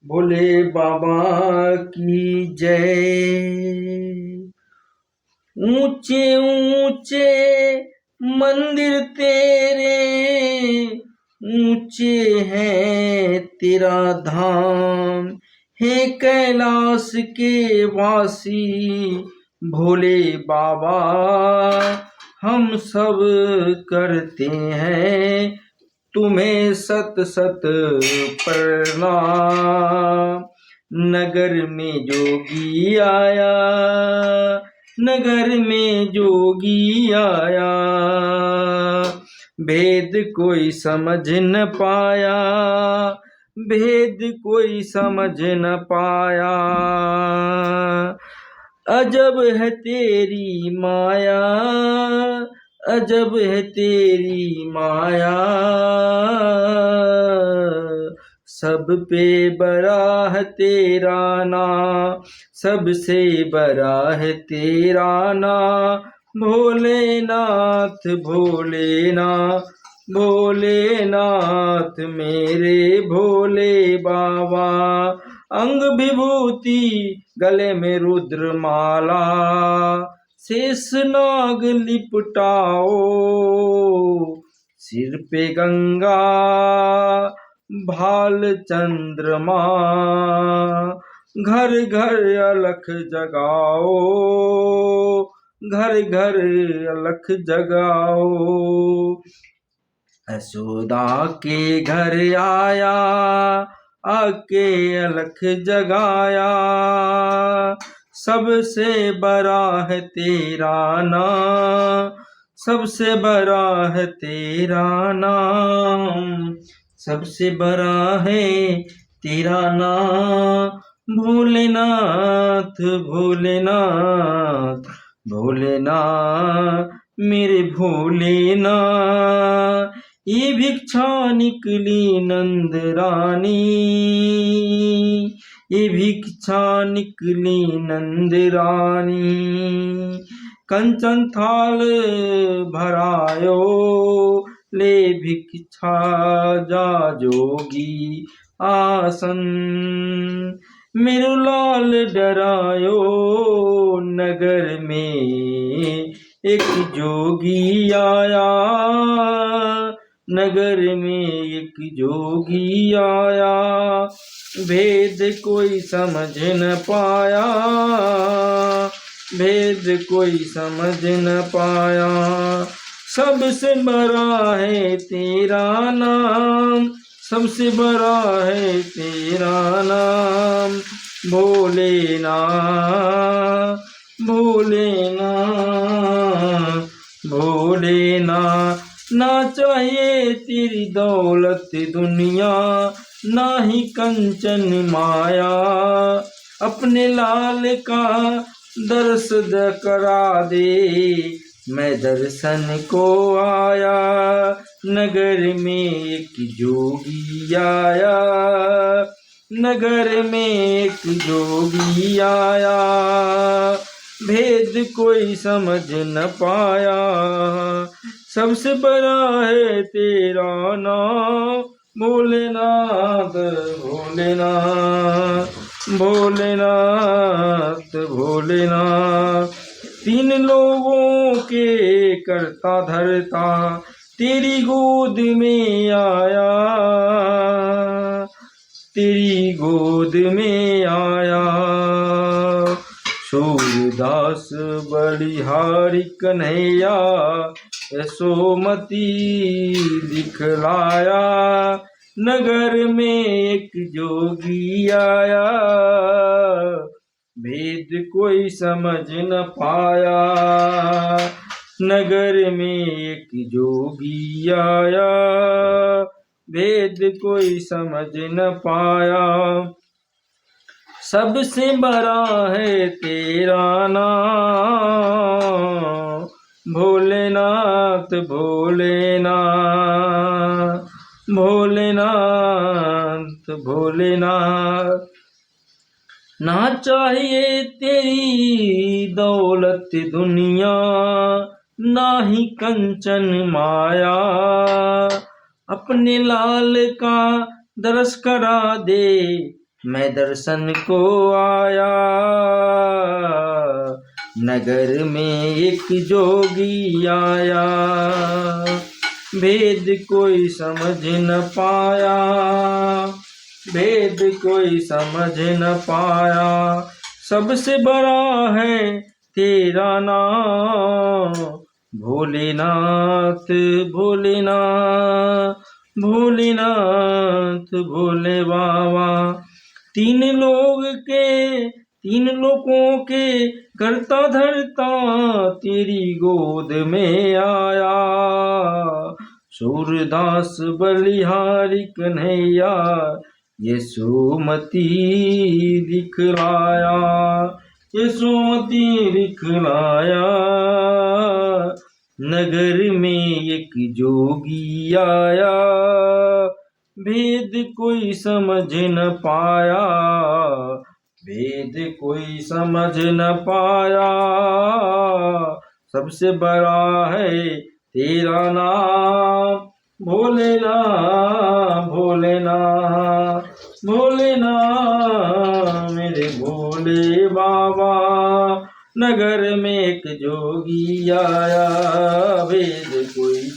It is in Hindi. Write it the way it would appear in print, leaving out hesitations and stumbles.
भोले बाबा की जय। ऊंचे ऊंचे मंदिर तेरे, ऊंचे हैं तेरा धाम, हे कैलाश के वासी भोले बाबा। हम सब करते हैं तुम्हें सत सत प्रणाम। नगर में जोगी आया, नगर में जोगी आया, भेद कोई समझ न पाया, भेद कोई समझ न पाया। अजब है तेरी माया, अजब है तेरी माया, सब पे बड़ा है तेरा नाम, सबसे बड़ा है तेरा नाम। भोलेनाथ भोलेनाथ भोलेनाथ मेरे भोले बाबा। अंग विभूति गले में रुद्र माला, शेष नाग लिपटाओ, सिर पे गंगा भाल चंद्रमा, घर घर अलख जगाओ, घर घर अलख जगाओ। यशोदा के घर आया, आके अलख जगाया, सबसे बड़ा है तेरा नाम, सबसे बड़ा है तेरा नाम, सबसे बड़ा है तेरा नाम। भोलेनाथ भोलेनाथ भोलेनाथ मेरे भोलेनाथ। ये भिक्षा निकली नंद रानी, ये भिक्षा निकली नंद रानी। कंचन थाल भरायो, ले भिक्षा जा जोगी आसन। मेरू लाल डरायो, नगर में एक जोगी आया, नगर में एक जोगी आया, भेद कोई समझ न पाया, भेद कोई समझ न पाया। सबसे बड़ा है तेरा नाम, सबसे बड़ा है तेरा नाम। भोलेनाथ भोलेनाथ भोलेनाथ। ना चाहिए तेरी दौलत दुनिया, ना ही कंचन माया, अपने लाल का दर्श करा दे, मैं दर्शन को आया। नगर में एक जोगी आया, नगर में एक जोगी आया, भेद कोई समझ न पाया। सबसे बड़ा है तेरा नाम, भोलेनाथ भोलेनाथ भोलेनाथ भोलेनाथ। तीन लोगों के करता धरता तेरी गोद में आया, तेरी गोद में आया। सूरदास बलिहारी कन्हैया, यशोमती दिखलाया, नगर में एक जोगी आया, भेद कोई समझ न पाया। नगर में एक जोगी आया, भेद कोई समझ न पाया। सबसे बड़ा है तेरा नाम, भोलेनाथ भोलेनाथ भोलेनाथ भोलेनाथ। ना चाहिए तेरी दौलत दुनिया, ना ही कंचन माया, अपने लाल का दर्श करा दे, मैं दर्शन को आया। नगर में एक जोगी आया, भेद कोई समझ न पाया, भेद कोई समझ न पाया। सबसे बड़ा है तेरा नाम, भोलेनाथ भोलेनाथ भोलेनाथ भोले बाबा। तीन लोगों के करता धरता तेरी गोद में आया। सूरदास बलिहारी कन्हैया यशोमती दिखलाया, यशोमती दिखलाया। नगर में एक जोगी आया, भेद कोई समझ न पाया, भेद कोई समझ न पाया। सबसे बड़ा है तेरा नाम, भोलेनाथ भोलेनाथ भोलेनाथ मेरे भोले बाबा। नगर में एक जोगी आया, भेद कोई